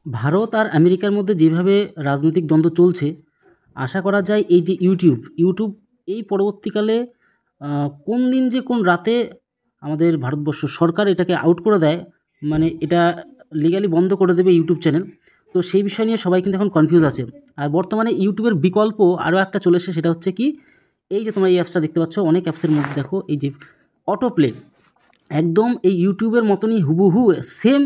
ভারত আর আমেরিকার মধ্যে যেভাবে রাজনৈতিক দ্বন্দ্ব চলছে, আশা করা যায় এই যে ইউটিউব এই পরবর্তীকালে কোন দিন যে কোন রাতে আমাদের ভারতবর্ষ সরকার এটাকে আউট করে দেয়, মানে এটা লিগালি বন্ধ করে দেবে ইউটিউব চ্যানেল। তো সেই বিষয় নিয়ে সবাই কিন্তু এখন কনফিউজ আছে। আর বর্তমানে ইউটিউবের বিকল্প আরও একটা চলে এসেছে, সেটা হচ্ছে কি, এই যে তোমরা এই অ্যাপসটা দেখতে পাচ্ছ, অনেক অ্যাপসের মধ্যে দেখো এই যে অটো প্লে, একদম এই ইউটিউবের মতনই হুবহু সেম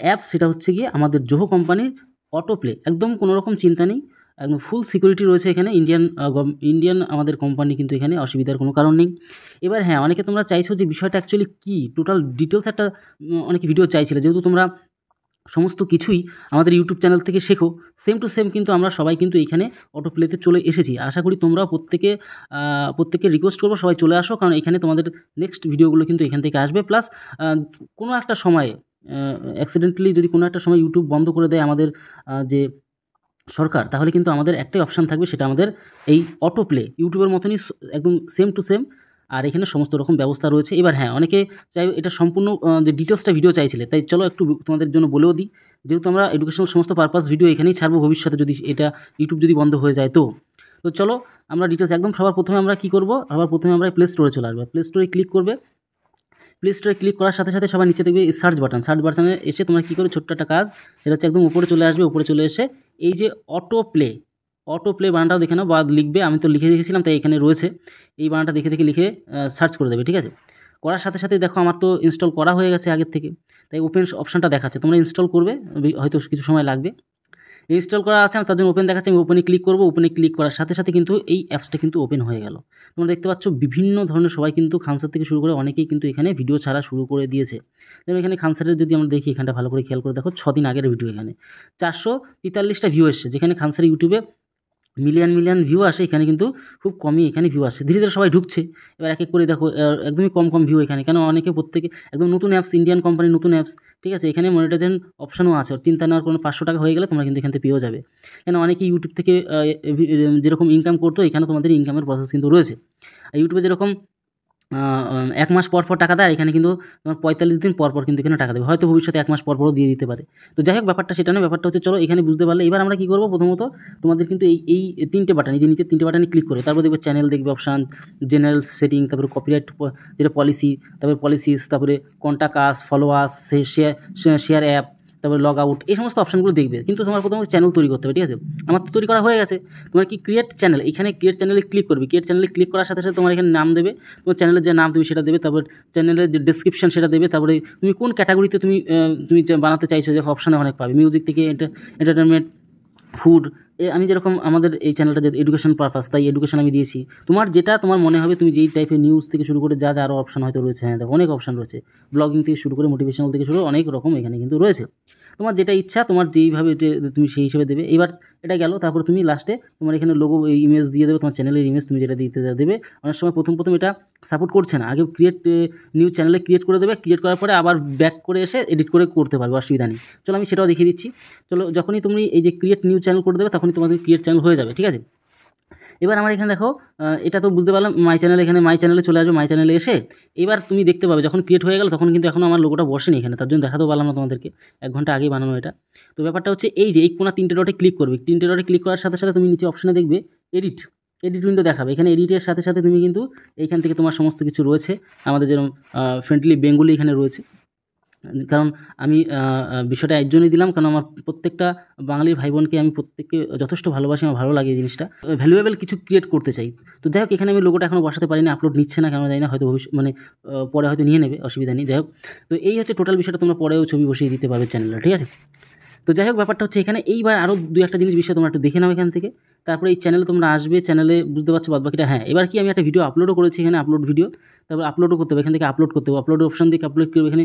অ্যাপ, সেটা হচ্ছে গিয়ে আমাদের জোহো কোম্পানির অটো প্লে। একদম কোনো রকম চিন্তা নেই, একদম ফুল সিকিউরিটি রয়েছে এখানে। ইন্ডিয়ান আমাদের কোম্পানি, কিন্তু এখানে অসুবিধার কোনো কারণ নেই। এবার হ্যাঁ, অনেকে তোমরা চাইছো যে বিষয়টা অ্যাকচুয়ালি কী, টোটাল ডিটেলস একটা অনেকে ভিডিও চাইছিলে। যেহেতু তোমরা সমস্ত কিছুই আমাদের ইউটিউব চ্যানেল থেকে শেখো, সেম টু সেম কিন্তু আমরা সবাই কিন্তু এইখানে অটো প্লেতে চলে এসেছি। আশা করি তোমরাও প্রত্যেকে রিকোয়েস্ট করবো সবাই চলে আসো, কারণ এখানে তোমাদের নেক্সট ভিডিওগুলো কিন্তু এখান থেকে আসবে। প্লাস কোনো একটা সময়ে অ্যাক্সিডেন্টালি যদি কোনো একটা সময় ইউটিউব বন্ধ করে দেয় আমাদের যে সরকার, তাহলে কিন্তু আমাদের একটাই অপশান থাকবে, সেটা আমাদের এই অটো প্লে, ইউটিউবের মতনই একদম সেম টু সেম। আর এখানে সমস্ত রকম ব্যবস্থা রয়েছে। এবার হ্যাঁ, অনেকে চাই এটা সম্পূর্ণ যে ডিটেলসটা ভিডিও চাইছিলে, তাই চলো একটু তোমাদের জন্য বলেও দিই। যেহেতু আমরা এডুকেশনাল সমস্ত পারপাস ভিডিও এখানেই ছাড়বো ভবিষ্যতে, যদি এটা ইউটিউব যদি বন্ধ হয়ে যায়। তো চলো আমরা ডিটেলস একদম সবার প্রথমে আমরা কী করবো, সবার প্রথমে আমরা প্লে স্টোরে চলে আসবো। প্লে স্টোরে ক্লিক করবে। প্লে স্টোরে ক্লিক করার সাথে সাথে সবার নিচে দেখবে সার্চ বাটনে এসে তোমরা কী করো, ছোট্ট একটা কাজ, সেটা হচ্ছে একদম উপরে চলে আসবে। উপরে চলে এসে এই যে অটো প্লে বানানটাও দেখে নাও, বা লিখবে, আমি তো লিখে রেখেছিলাম তাই এখানে রয়েছে। এই বানানটা দেখে লিখে সার্চ করে দেবে, ঠিক আছে। করার সাথে সাথে দেখো আমার তো ইনস্টল করা হয়ে গেছে আগের থেকে, তাই ওপেন অপশানটা দেখাচ্ছে। তোমরা ইনস্টল করবে, হয়তো কিছু সময় লাগবে। ইনস্টল করা আছে, তার জন্য ওপেন দেখাচ্ছে, আমি ওপেনে ক্লিক করবো। ওপেনে ক্লিক করার সাথে সাথে কিন্তু এই অ্যাপসটা কিন্তু ওপেন হয়ে গেল। তোমরা দেখতে পাচ্ছ বিভিন্ন ধরনের সবাই কিন্তু খানসার থেকে শুরু করে অনেকেই কিন্তু এখানে ভিডিও ছাড়া শুরু করে দিয়েছে। যেমন এখানে খানসারের যদি আমরা দেখি, এখানটা ভালো করে খেয়াল করে দেখো, 6 দিন আগের ভিডিও, এখানে 443টা ভিউ এসছে। যেখানে খানসার ইউটিউবে মিলিয়ন ভিউ আসে, এখানে কিন্তু খুব কমই এখানে ভিউ আসছে। ধীরে ধীরে সবাই ঢুকছে। এবার এক এক করে দেখো, একদমই কম ভিউ এখানে, কেন অনেকে প্রত্যেকে একদম নতুন অ্যাপস, ইন্ডিয়ান কোম্পানির নতুন অ্যাপস, ঠিক আছে। এখানে মনিটাইজেশন অপশনও আছে, চিন্তা নেওয়ার কোনো 500 টাকা হয়ে গেলে তোমরা কিন্তু এখান থেকে পেয়েও যাবে। কেন অনেকে ইউটিউব থেকে যেরকম ইনকাম করতো, এখানে তোমাদের ইনকামের প্রসেস কিন্তু রয়েছে। ইউটিউবে যেরকম 1 মাস পর টাকা দেয়, এখানে কিন্তু তোমার 45 দিন পর কিন্তু এখানে টাকা দেবে। হয়তো ভবিষ্যতে 1 মাস পরও দিয়ে দিতে পারে। তো যাই হোক, ব্যাপারটা সেটা নয়, ব্যাপারটা হচ্ছে, চলো এখানে বুঝতে পারলে। এবার আমরা কী করবো, প্রথমত তোমাদের কিন্তু এই 3টে বাটন, এই যে নিচে 3টে বাটনে ক্লিক করে, তারপর দেখবে চ্যানেল দেখবে অপশান, জেনারেল সেটিং, তারপরে কপিরাইট যেটা পলিসি, তারপরে পলিসিস, তারপরে কন্টাক্ট আস, ফলো আস, শেয়ার অ্যাপ, তারপরে লগ আউট, এই সমস্ত অপশানগুলো দেখবে। কিন্তু তোমার প্রথমে চ্যানেল তৈরি করতে হবে, ঠিক আছে। আমার তো তৈরি করা হয়ে গেছে। তোমার কি ক্রিয়েট চ্যানেল, এখানে ক্রিয়েট চ্যানেলে ক্লিক করবে। ক্রিয়েট চ্যানেলে ক্লিক করার সাথে সাথে তোমার এখানে নাম দেবে, তোমার চ্যানেলের যে নাম তুমি সেটা দেবে, তারপর চ্যানেলের যে ডেসক্রিপশন সেটা দেবে, তারপরে তুমি কোন ক্যাটাগরিতে তুমি বানাতে চাইছো, দেখো অপশানে অনেক পাবে, মিউজিক থেকে এন্টারটেনমেন্ট, ফুড। আমি যেরকম আমাদের এই চ্যানেলটা যে এডুকেশন পারপাস, তাই এডুকেশন আমি দিয়েছি। তোমার মনে হবে, তুমি যেই টাইপের নিউজ থেকে শুরু করে যা আরও অপশান হয়তো রয়েছে, হ্যাঁ দেখো অনেক অপশান রয়েছে, ব্লগিং থেকে শুরু করে মোটিভেশনাল থেকে শুরু করে অনেক রকম এখানে কিন্তু রয়েছে। তোমার যেটা ইচ্ছা, তোমার যেইভাবে তুমি সেই হিসেবে দেবে। এবার এটা গেল, তারপর তুমি লাস্টে তোমার এখানে লোগো ইমেজ দিয়ে দেবে, তোমার চ্যানেলের ইমেজ তুমি যেটা দিতে দেবে। অনেক সময় প্রথম এটা সাপোর্ট করছে না, আগে নিউ চ্যানেলে ক্রিয়েট করে দেবে, ক্রিয়েট করার পরে আবার ব্যাক করে এসে এডিট করে করতে পারবে, অসুবিধা নেই। চলো আমি সেটাও দেখিয়ে দিচ্ছি। চলো, যখনই তুমি এই যে ক্রিয়েট নিউ চ্যানেল করে দেবে, তখনই তোমাদের ক্রিয়েট চ্যানেল হয়ে যাবে, ঠিক আছে। এবার আমার এখানে দেখো, এটা তো বুঝতে পারলাম, মাই চ্যানেলে চলে আসবে। মাই চ্যানেলে এসে এবার তুমি দেখতে পাবে, যখন ক্রিয়েট হয়ে গেল তখন কিন্তু এখনও আমার লোগোটা বসেনি এখানে, তার জন্য দেখাতেও পারলাম না তোমাদেরকে, 1 ঘন্টা আগেই বানানো এটা। তো ব্যাপারটা হচ্ছে এই যে এই কোনা 3টে ডটে ক্লিক করবে। 3টে ডটে ক্লিক করার সাথে সাথে তুমি নিচে অপশানে দেখবে এডিট উইন্ডো দেখাবে। এখানে এডিটের সাথে সাথে তুমি কিন্তু এইখান থেকে তোমার সমস্ত কিছু রয়েছে, আমাদের যেরকম ফ্রেন্ডলি বেঙ্গলি এখানে রয়েছে। কারণ আমি বিষয়টা এর জন্যই দিলাম, কারণ আমার প্রত্যেকটা বাঙালির ভাই বোনকে আমি প্রত্যেককে যথেষ্ট ভালোবাসি, আমার ভালো লাগে এই জিনিসটা, ভ্যালুয়েবল কিছু ক্রিয়েট করতে চাই। তো যাই হোক, এখানে আমি লোগোটা এখনও বসাতে পারিনি, আপলোড নিচ্ছে না কেন জানি না, হয়তো পরে হয়তো নিয়ে নেবে, অসুবিধা নেই। যাই হোক, তো এই হচ্ছে টোটাল বিষয়টা, তোমরা পরেও ছবি বসিয়ে দিতে পারবে চ্যানেলে, ঠিক আছে। তো যাই হোক, ব্যাপারটা হচ্ছে এখানে এইবার আরও 2-1টা বিষয় তোমরা একটু দেখে নাও এখান থেকে। তারপরে এই চ্যানেলে তোমরা আসবে, চ্যানেলে বুঝতে পারছো বাদবাকিটা। হ্যাঁ, এবার কি, আমি একটা ভিডিও আপলোডও করেছি এখানে, আপলোড ভিডিও, তারপর আপলোডও করতে হবে, এখান থেকে আপলোড করতে হবে। আপলোড অপশন থেকে আপলোড করবে, এখানে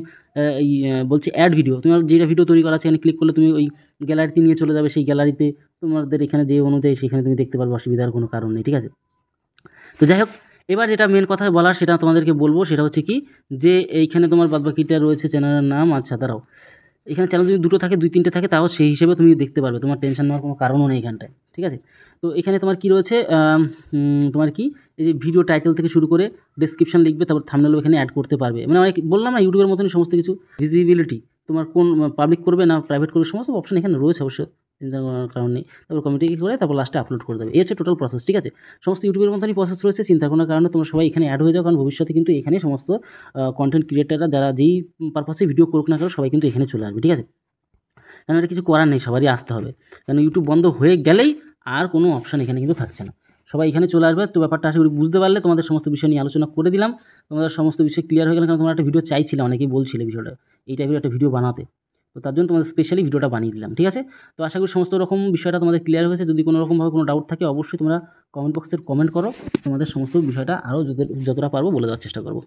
বলছে অ্যাড ভিডিও। তোমার যেটা ভিডিও তৈরি করা আছে এখানে ক্লিক করলে তুমি ওই গ্যালারিতে নিয়ে চলে যাবে, সেই গ্যালারিতে তোমাদের এখানে যে অনুযায়ী সেখানে তুমি দেখতে পারবে, অসুবিধার কোনো কারণ নেই, ঠিক আছে। তো যাই হোক, এবার যেটা মেন কথা বলার সেটা তোমাদেরকে বলবো, সেটা হচ্ছে কি, যে এইখানে তোমার বাদবাকিটা রয়েছে চ্যানেলের নাম। আচ্ছা দাঁড়াও, এখানে চ্যানেল যদি 2টো থাকে, 2-3টে থাকে, তাও সেই হিসেবে তুমি দেখতে পারবে, তোমার টেনশন নেওয়ার কোনো কারণও নেই এখানটায়, ঠিক আছে। তো এখানে তোমার কি রয়েছে, তোমার কি এই যে ভিডিও টাইটেল থেকে শুরু করে ডেসক্রিপশন লিখবে, তারপর থাম্বনেলও এখানে অ্যাড করতে পারবে। মানে অনেক বললাম না, ইউটিউবের মতনই সমস্ত কিছু, ভিজিবিলিটি। তোমার কোন পাবলিক করবে না প্রাইভেট করবে সমস্ত অপশন এখানে রয়েছে, অবশ্য চিন্তা করার কারণ নেই। তারপর কমিটি করে তারপর লাস্টে আপলোড করে দেবে, এই হচ্ছে টোটাল প্রসেস, ঠিক আছে। সমস্ত ইউটিউবের মতনই প্রসেস রয়েছে, চিন্তা করার কারণে তোমরা সবাই এখানে অ্যাড হয়ে যাও, কারণ ভবিষ্যতে কিন্তু এখানে সমস্ত কন্টেন্ট ক্রিয়েটাররা যারা যেই পারপাসে ভিডিও করুক না কেন সবাই কিন্তু এখানে চলে আসবে, ঠিক আছে। কারণ এটা কিছু করার নেই, সবারই আসতে হবে, কারণ ইউটিউব বন্ধ হয়ে গেলেই আর কোনো অপশান এখানে কিন্তু থাকছে না, সবাই এখানে চলে আসবে। তো ব্যাপারটা আশা করি বুঝতে পারলে, তোমাদের সমস্ত বিষয় নিয়ে আলোচনা করে দিলাম, তোমাদের সমস্ত বিষয় ক্লিয়ার হয়ে গেল, কারণ তোমরা একটা ভিডিও চাইছিলে, অনেকেই বলছিলে বিষয়টা এই টাইপের একটা ভিডিও বানাতে, তো তার জন্য তোমাদের স্পেশালি ভিডিওটা বানিয়ে দিলাম, ঠিক আছে। তো আশা করি সমস্ত রকম বিষয়টা তোমাদের ক্লিয়ার হয়েছে। যদি কোনো রকমভাবে কোনো ডাউট থাকে অবশ্যই তোমরা কমেন্ট বক্সে কমেন্ট করো, তোমাদের সমস্ত বিষয়টা আরও যতটা পারবো বলে দেওয়ার চেষ্টা করবো।